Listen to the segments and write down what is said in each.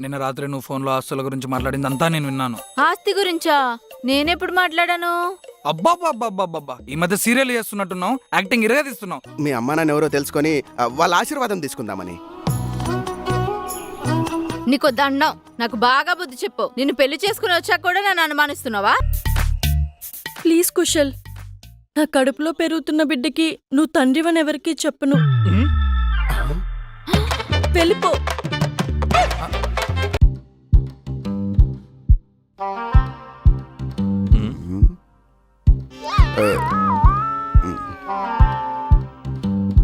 నిన్న రాత్రి నువ్వు ఫోన్లో ఆస్తుల గురించి మాట్లాడిందంతా నేను విన్నాను. ఆస్తి గురించా? నేనెప్పుడు మాట్లాడాను? అబ్బాబ్బాబ్బాబ్బా, ఈ మధ్య సీరియల్ చేస్తున్నట్టున్నావు, యాక్టింగ్ ఇరగదీస్తున్నావు. మీ అమ్మ నాన్న ఎవరో తెలుసుకొని వాళ్ళ ఆశీర్వాదం తీసుకుందామని. నీకు దండం. నాకు బాగా బుద్ధి చెప్పు. నిన్ను పెళ్లి చేసుకుని వచ్చాక కూడా నన్ను అనుమానిస్తున్నావా? ప్లీజ్ కుశల్, నా కడుపులో పెరుగుతున్న బిడ్డకి నువ్వు తండ్రివని ఎవరికి చెప్పను. వెళ్ళిపో.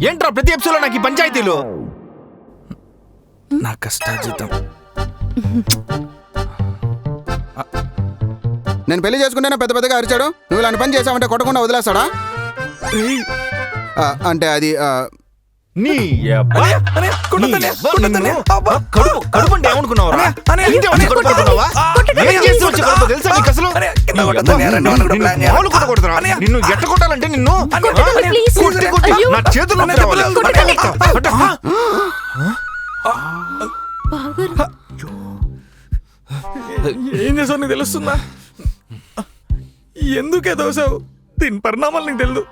ఏంట్రా ప్రతి ఎపిసోడ్ నాకు ఈ పంచాయతీలు? నా కష్టార్జితం. నేను పెళ్లి చేసుకుంటేనే పెద్ద పెద్దగా అరిచాడు. నువ్వు ఇలాంటి పని చేసావంటే కొట్టకుండా వదిలేస్తాడా? అంటే అది నీ అబ్బా, కడుపు అంటే ఏమనుకున్నావురా? నిన్ను ఎట్ట కొట్టాలంటే నిన్ను నా చేతులు ఏం చేసావు నీకు తెలుస్తుందా? ఎందుకే దోసావు? దీని పరిణామాలు నీకు తెలుదు.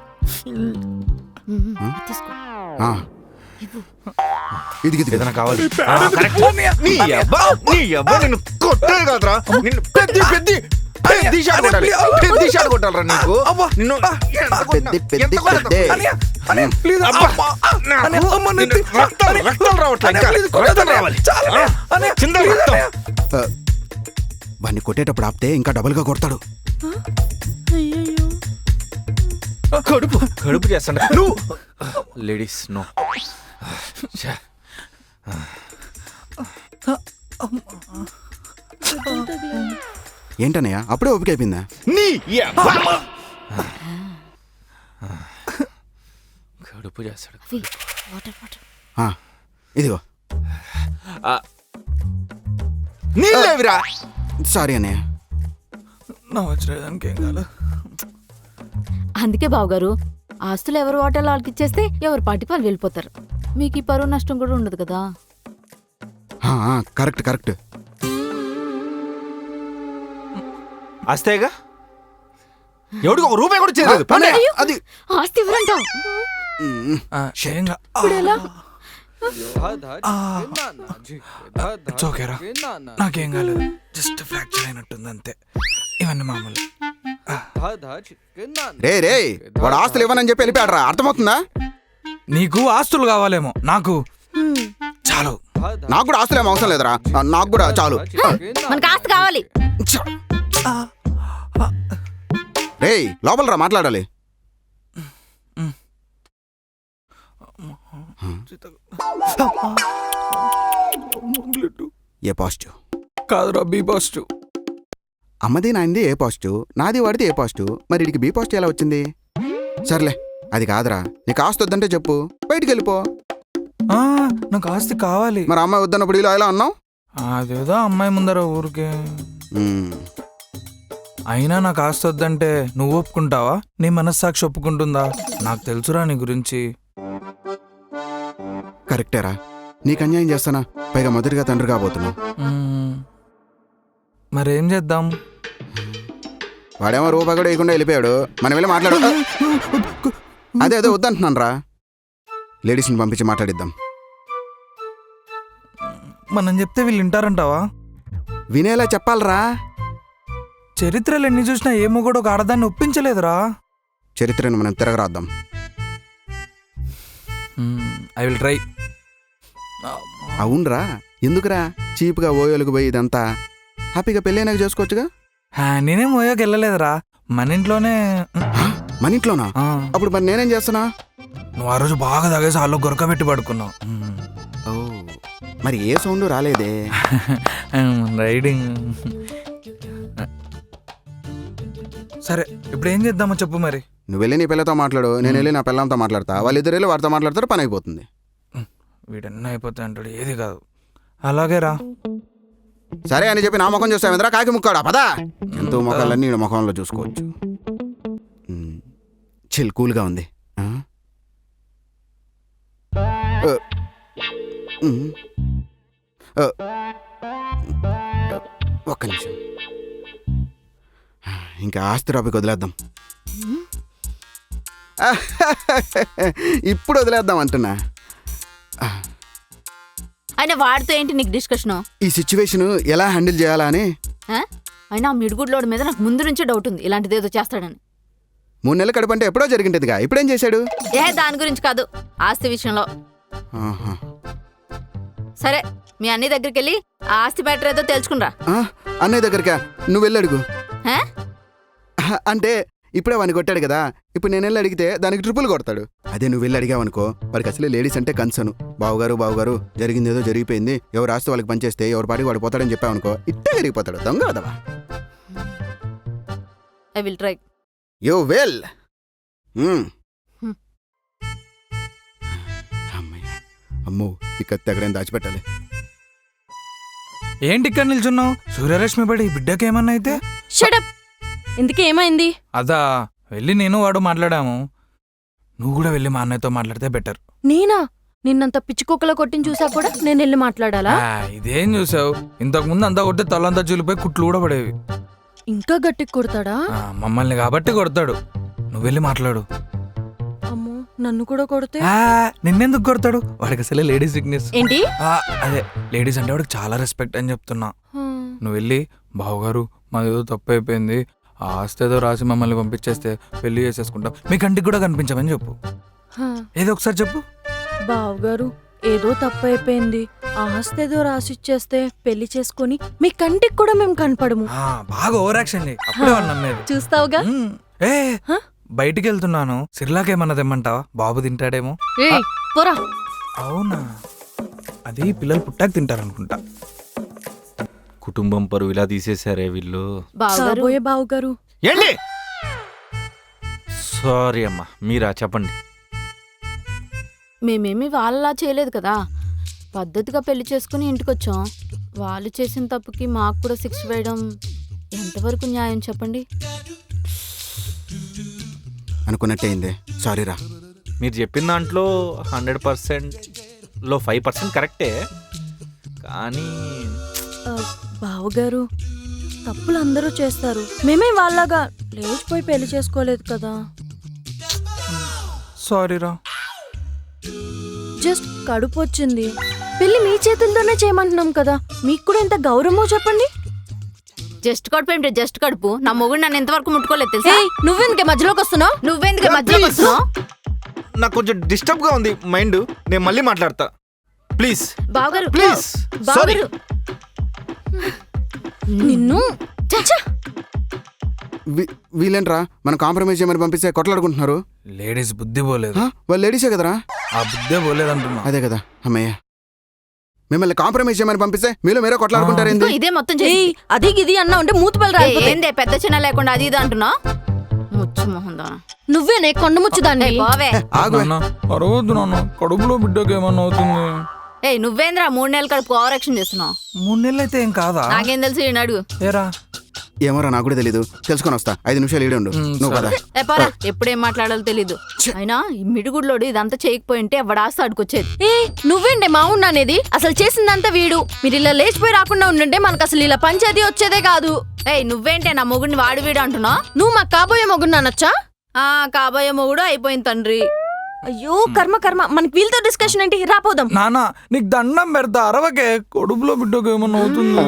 ఏదైనా కావాలి? నిన్ను కొట్టాలి కాదురా, నిన్ను పెద్ద షాట్ కొట్టాలరా నీకు. నిన్ను రక్తం రావాలి. వాడిని కొట్టేటప్పుడు ఆపితే ఇంకా డబుల్గా కొడతాడు. అయ్యయ్యో, కడుపు చేస్తాడు నువ్వు. Ladies no. ఏంటన్నయ్య అప్పుడే ఓపిక అయిపోయిందా? నీ కడుపు చేస్తాడు. ఇదిగో నీళ్ళేవిరా? సారీ అన్నయ్య. నా వచ్చేదానికి ఏం కాదు. అందుకే బావగారు, ఆస్తులు ఎవరు వాటాలో వాళ్ళకి ఇచ్చేస్తే ఎవరు పాటికి వాళ్ళు వెళ్ళిపోతారు. మీకు ఈ పరువు నష్టం కూడా ఉండదు కదా. Correct correct. అస్తేగా ఎవడికి ఒక రూపాయి కూడా చేయలేదు. అది ఆస్తి ఎవరంటావు? ఓకేరా, నాకేం కాలేదు. జస్ట్ ఫ్రాక్చర్ అయినట్టుంది అంతే. ఇవన్నీ మామూలు. రే వాడు ఆస్తులు ఇవ్వనని చెప్పి వెళ్ళిపోయాడరా, అర్థమవుతుందా? నీకు ఆస్తులు కావాలేమో, నాకు చాలు. నాకు కూడా ఆస్తులు ఏమో అవసరం లేదురా, నాకు కూడా చాలు. మనకు ఆస్తి కావాలి. రే లోపల రా, మాట్లాడాలి. ఏ పాజిటివ్ కాదురా, బి పాజిటివ్. అమ్మది నాయింది ఏ పాజిటివ్, నాది వాడిది ఏ పాజిటివ్. మరి ఇడికి బి పాజిటివ్ ఎలా వచ్చింది? సర్లే అది కాదురా, నీకు ఆస్తి వద్దంటే చెప్పు, బయటికి వెళ్ళిపో. నాకు ఆస్తి కావాలి. మరి అమ్మాయి వద్దన్నప్పుడు ఇలా ఎలా అన్నావు? అదేదో అమ్మాయి ముందర ఊరికే. అయినా నాకు ఆస్తి వద్దంటే నువ్వు ఒప్పుకుంటావా? నీ మనస్సాక్షి ఒప్పుకుంటుందా? నాకు తెలుసురా నీ గురించి. కరెక్టేరా, నీకు అన్యాయం చేస్తానా? పైగా మొదటిగా తండ్రి కాబోతున్నా. మరేం చేద్దాం? వాడేమో రూపాయి కూడా వేయకుండా వెళ్ళిపోయాడు. మనం వెళ్ళి మాట్లాడు. అదే వద్దంటున్నాను రా, లేడీస్ని పంపించి మాట్లాడిద్దాం. మనం చెప్తే వీళ్ళు వింటారంటావా? వినేలా చెప్పాలరా. చరిత్రలు ఎన్ని చూసినా ఏమో కూడా ఒక ఆడదాన్ని ఒప్పించలేదురా. చరిత్రను మనం తిరగరాద్దాం. I will try. అవునరా, ఎందుకురా చీప్గా ఓయోలకు పోయి ఇదంతా? హ్యాపీగా పెళ్ళైనాక చేసుకోవచ్చుగా. నేనేం ఓయోకి వెళ్ళలేదురా, మన ఇంట్లోనే. మన ఇంట్లోనా? అప్పుడు మరి నేనేం చేస్తున్నా? నువ్వు ఆ రోజు బాగా తాగేసి వాళ్ళు గొరకబెట్టి పడుకున్నావు. ఓ, మరి ఏ సౌండ్ రాలేదే. రైడింగ్. సరే, ఇప్పుడు ఏం చేద్దామో చెప్పు మరి. నువ్వు వెళ్ళి నీ పిల్లతో మాట్లాడు, నేను వెళ్ళి నా పిల్లలతో మాట్లాడతా. వాళ్ళిద్దరు వెళ్ళి వాడితో మాట్లాడతారు, పని అయిపోతుంది. వీడన్నీ అయిపోతాయి అంటాడు, ఏది కాదు. అలాగే రా. సరే అని చెప్పి నా ముఖం చూస్తావేంద్రా, కాకి ముక్కాడా? పదా, ఎంతో ముఖాలన్నీ నీ ముఖంలో చూసుకోవచ్చు. చిల్, కూల్గా ఉంది. ఒక్క నిమిషం. ఇంకా ఆస్తి టాపిక్ వదిలేద్దాం. ఇప్పుడు వదిలేద్దాం అంటున్నా. అయినా వాడితో ఏంటి నీకు డిస్కషను? ఈ సిచ్యువేషన్ ఎలా హ్యాండిల్ చేయాలా అని. అయినా ఆ మిడుగుడ్లోడి మీద నాకు ముందు నుంచే డౌట్ ఉంది, ఇలాంటిది ఏదో చేస్తాడని. 3 నెలల కడుపంటే ఎప్పుడో జరిగింటదిగా, ఇప్పుడేం చేశాడు? దాని గురించి కాదు, ఆస్తి విషయంలో. ఆహా. సరే, మీ అన్నయ్య దగ్గరికి వెళ్ళి ఆ ఆస్తి మ్యాటర్ ఏదో తెలుసుకునిరా. అన్నయ్య దగ్గరకా? నువ్వు వెళ్ళి అడుగు. హా? అంటే ఇప్పుడే వాడిని కొట్టాడు కదా, ఇప్పుడు నేను వెళ్ళి అడిగితే దానికి ట్రిపుల్ కొడతాడు. అదే నువ్వు వెళ్ళి అడిగావనుకో, వాడికి అసలే లేడీస్ అంటే కన్సర్న్. బావుగారు జరిగింది ఏదో జరిగిపోయింది, ఎవరు ఆస్తి వాళ్ళకి పనిచేస్తే ఎవరి పాటికి వాడు పోతాడని చెప్పావనుకో, ఇట్టే జరిగిపోతాడు. దొంగ కదవా. I will try. యో వెల్. అమ్మో, ఈ కత్తి ఎక్కడైనా దాచిపెట్టాలి. ఏంటి ఇక్కడ నిల్చున్నావు? సూర్యరశ్మి పడి బిడ్డకేమన్నా అయితే? షటప్. ఇందుకే ఏమైంది? అదా, వెళ్ళి నేను వాడు మాట్లాడాము. నువ్వు కూడా వెళ్ళి మా అన్నయ్యతో మాట్లాడితే బెటర్. నేనా? నిన్నంత పిచ్చికొక్కలో కొట్టిన చూసా కూడా నేను వెళ్ళి మాట్లాడాలా? ఇదేం చూసావు? ఇంతకు ముందు అంతా కొడితే తలంతా చీలిపోయి కుట్లు కూడా పడేవి. ఇంకా గట్టికి కొడతాడా? మమ్మల్ని కాబట్టి కొడతాడు. నువ్వు వెళ్ళి మాట్లాడు. అమ్మో, నన్ను కూడా కొడితే? నిన్నెందుకు కొడతాడు? వాడికి అసలే లేడీస్ వీక్నెస్. ఏంటి? అదే, లేడీస్ అంటే వాడికి చాలా రెస్పెక్ట్ అని చెప్తున్నా. నువ్వు వెళ్ళి, బావగారు మాదేదో తప్పు అయిపోయింది, ఆ ఆస్తి ఏదో రాసి మమ్మల్ని పంపించేస్తే పెళ్లి చేసేసుకుంటాం, మీ కంటికి కూడా కనిపించమని చెప్పు. ఏదో ఒకసారి చెప్పు. బావగారు, ఏదో తప్పు అయిపోయింది, ఆస్తి ఏదో రాసిచ్చేస్తే పెళ్లి చేసుకుని మీ కంటికి కూడా మేము కనపడము. బాగా ఓవర్ యాక్షన్ చేయి, అప్పుడే వాళ్ళు నమ్మేది. చూస్తావుగా. బయటికి వెళ్తున్నాను, సిర్లాకేమన్నా తెమ్మంటావా? బాబు తింటాడేమో. పోరా. అవునా? అది పిల్లలు పుట్టాక తింటారనుకుంటా. కుటుంబం పరువు ఇలా తీసేశారే వీళ్ళు. కాబోయే బావగారు. ఏంటి? సారీ అమ్మా, మీరా చెప్పండి. మేమేమి వాళ్ళలా చేయలేదు కదా, పద్ధతిగా పెళ్లి చేసుకుని ఇంటికొచ్చాం. వాళ్ళు చేసిన తప్పుకి మాకు కూడా శిక్ష వేయడం ఎంతవరకు న్యాయం చెప్పండి? అనుకున్నట్టయిందే, సారీరా. మీరు చెప్పిన దాంట్లో 100%లో 5% కరెక్టే, కానీ బావగారు, తప్పులు అందరూ చేస్తారు, మేమే వాళ్ళగా లేచిపోయి పెళ్లి చేసుకోలేదు కదా. సారీరా. జస్ట్ కడుపు వచ్చింది, పెళ్లి మీ చేతులతోనే చేయమంటున్నాం కదా, మీకు కూడా ఎంత గౌరవమో చెప్పండి. జస్ట్ కడుపు ఏంటి? జస్ట్ కడుపు. నా మొగుడు నన్ను ఎంతవరకు ముట్టుకోలేదు తెలుసా? నువ్వెందుకే మధ్యలోకి వస్తున్నావు? నువ్వెందుకే మధ్యలోకి వస్తున్నావు? నాకు కొంచెం డిస్టర్బ్ గా ఉంది మైండ్, నేను మళ్ళీ మాట్లాడతా ప్లీజ్. బావగారు, ప్లీజ్. సారీ. బావగారు. నిన్ను వీళ్ళేంట్రా మనం కాంప్రమైజ్ చేయమని పంపిస్తే కొట్లాడుకుంటున్నారు? లేడీస్ బుద్ధి పోలేదు. వాళ్ళు లేడీసే కదరా. ఆ బుద్ధే పోలేదంటున్నా. అదే కదా అమ్మయ్య, మిమ్మల్ని కాంప్రమైజ్ చేయమని పంపిస్తే మీరే కొట్లాడుకుంటారేంది? ఇదే మొత్తం చేసి అది ఇది అన్నా ఉంటే మూతుపల్లి ఏందే పెద్ద చిన్న లేకుండా అది ఇది అంటున్నా? ముచ్చు మొహందా. నువ్వేనే కొండ ముచ్చుదాన్ని. బావే, అరవద్దు నాన్న, కడుపులో బిడ్డకేమన్నా అవుతుంది. నువ్వేంద్రా 3 నెలలు కడుపు ఓవర్ యాక్షన్ చేస్తున్నావు? 3 నెలలు అయితే ఏం కాదా? నాకేం తెలుసు, ఈయన అడుగు. ఏరా, ఏమోరా, నాకు కూడా తెలీదు, తెలుసుకొని వస్తా. 5 నిమిషాలు ఈడే ఉండు. నువ్వు కదా పారా, ఎప్పుడేం మాట్లాడాలో తెలీదు. అయినా ఈ మిడుగుడ్లోడు ఇదంతా చేయకపోయింటే ఎవడాస్త అడుకొచ్చేది. నువ్వేంటే మా అనేది? అసలు చేసిందంతా వీడు. మీరు ఇలా లేచిపోయి రాకుండా ఉండుంటే మనకు అసలు ఇలా పంచాయతీ వచ్చేదే కాదు. నువ్వేంటే నా మొగుడిని వాడు వీడు అంటున్నావు? నువ్వు మాకు కాబోయే మొగుడు అనొచ్చా? కాబోయే మొగుడు అయిపోయింది తండ్రి. అయ్యో కర్మ కర్మ, మనకి వీళ్ళతో డిస్కషన్ ఏంటి? రాపోదాం. నానా నీకు దండం పెడతా, అరవకే, కడుపులో బిడ్డకు ఏమన్నా అవుతుంది.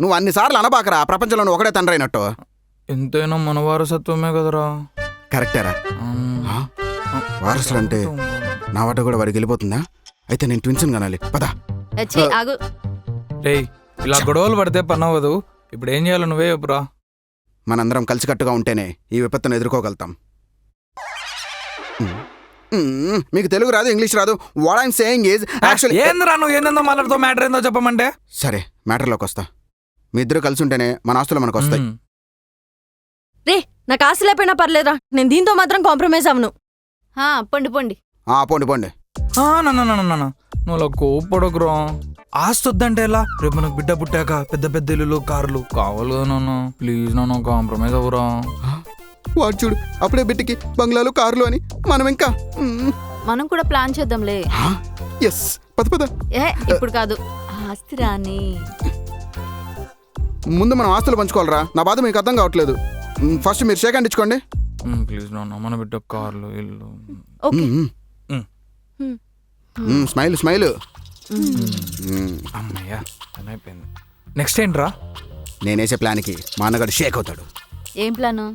నువ్వు అన్నిసార్లు అనబాకరా, ప్రపంచంలో నువ్వు ఒకటే తండ్రి అయినట్టు. ఎంతైనా మన వారసత్వమే కదరా. కరెక్టేరా. వారసులు అంటే నా వాట కూడా వాడికి వెళ్ళిపోతుందా? అయితే నేను ట్విన్స్ కనాలి, పదా. ఆగు. రేయ్, ఇలా గొడవలు పడితే పని అవ్వదు. ఇప్పుడు ఏం చేయాలి నువ్వే చెప్పురా. మనందరం కలిసికట్టుగా ఉంటేనే ఈ విపత్తును ఎదుర్కోగలుగుతాం. మీకు తెలుగు రాదు, ఇంగ్లీష్ రాదు. What I'm saying is actually ఏందిరా నువ్వు ఏందో మాట్లాడుతావు? మ్యాటర్ ఏందో చెప్పమంటే. సరే, మ్యాటర్లోకి వస్తా. మీ ఇద్దరు కలిసి ఉంటేనే మన ఆస్తులు మనకు వస్తాయి. రే, నాకు ఆశ లేకపోయినా పర్లేదురా, నేను దీంతో మాత్రం కాంప్రమైజ్ అవను. పొండి పోండి పోండి. నువ్వు అలా కోప్పడకురా. ఆస్తి వద్దంటే ఎలా? రేపు మనకు బిడ్డ పుట్టాక పెద్ద పెద్ద ఇల్లులు, కార్లు కావాలి కదా నాన్న. ప్లీజ్ నాన్న, కాంప్రమైజ్ అవ్వరా. వాడు చూడు, అప్పుడే బిడ్డకి బంగ్లాలు, కార్లు అని. మనం ఇంకా మనం కూడా ప్లాన్ చేద్దాంలే. ఎస్, పద పద. ఇప్పుడు కాదు, ఆస్తి రాని. ముందు మనం ఆస్తులు పంచుకోవాలరా. నా బాధ మీకు అర్థం కావట్లేదు. ఫస్ట్ మీరు షేక్ హ్యాండ్ ఇచ్చుకోండి. ప్లీజ్ నాన్న, మన బిడ్డ కార్లు ఇల్లు. Okay smile smile. అమ్మయ్యా పని అయిపోయింది. నెక్స్ట్ ఏంట్రా? నేనేసే ప్లాన్కి మా అన్నగాడు షేక్ అవుతాడు. ఏం ప్లాను?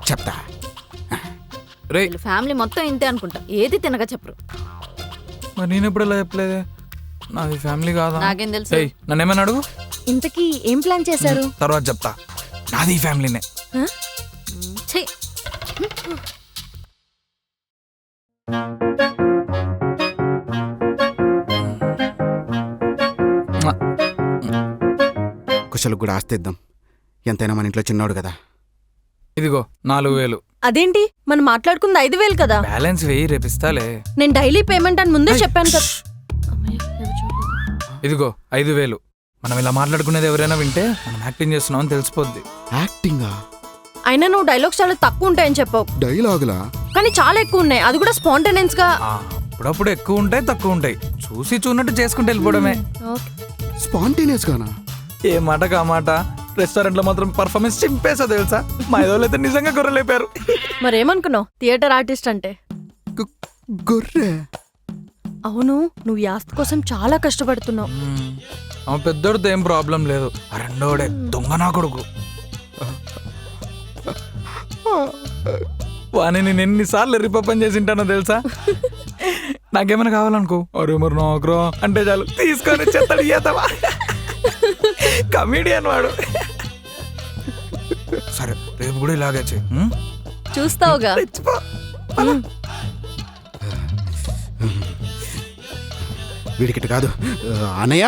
చెప్తా. రే వీళ్ళ ఫ్యామిలీ మొత్తం ఇంతే అనుకుంటా, ఏది తినగా చెప్పరు. మరి నేను ఎప్పుడు ఇలా చెప్పలేదే, నాది ఫ్యామిలీ కాదా? నాకేం తెలుసు? ఏయ్ నన్ను ఏమైనా అడుగు, ఇంతకీ ఏం ప్లాన్ చేశారు? తర్వాత చెప్తా. నాది ఈ ఫ్యామిలీనే. ఛీ, కుశలకు కూడా ఆస్తి ఇద్దాం. ఎంతైనా మన ఇంట్లో చిన్నోడు కదా. ఇదిగో 4,000. అదేంటి మనం మాట్లాడుకుంది 5,000 కదా. బ్యాలెన్స్ వెయ్యి రేపిస్తాలే. నేను డైలీ పేమెంట్ అని ముందే చెప్పాను కదా. ఇదిగో 5,000. మనం ఇలా మాట్లాడుకునేది ఎవరైనా వింటే మనం యాక్టింగ్ చేస్తున్నాం అని తెలిసిపోద్ది. యాక్టింగా? అయినా నువ్వు డైలాగ్స్ చాలా తక్కువ ఉంటాయని చెప్పావు, డైలాగులా? కానీ చాలా ఎక్కువ ఉన్నాయి. అది కూడా స్పాంటేనియస్ గా. అప్పుడప్పుడు ఎక్కువ ఉంటాయి, తక్కువ ఉంటాయి. చూసి చూన్నట్టు చేసుకుంటూ వెళ్ళిపోవడమే. స్పాంటేనియస్ గానా? ఏ మాట కా మాట. రెస్టారెంట్ లో మాత్రం పర్ఫార్మెన్స్ చింపేసా తెలుసా. మా ఏదో అయితే నిజంగా గొర్రెలేపారు. మరేమనుకున్నావు థియేటర్ ఆర్టిస్ట్ అంటే? గొర్రె? అవును, నువ్వు ఈ ఆస్తి కోసం చాలా కష్టపడుతున్నావు. ఆ పెద్దోడితో ఏం ప్రాబ్లం లేదు. ఆ రెండోడే దొంగ నా కొడుకు. వాని నేను ఎన్నిసార్లు ఎర్రిపప్పని చేసి ఉంటానో తెలుసా. నాకేమైనా కావాలనుకో, అరే మరి నాకురా అంటే చాలు తీసుకొని చెత్తడి చేతవా. కమీడియన్ వాడు. సరే రేపు కూడా ఇలాగే చెయ్యి. చూస్తావుగా. వీడికిట కాదు. అన్నయ్య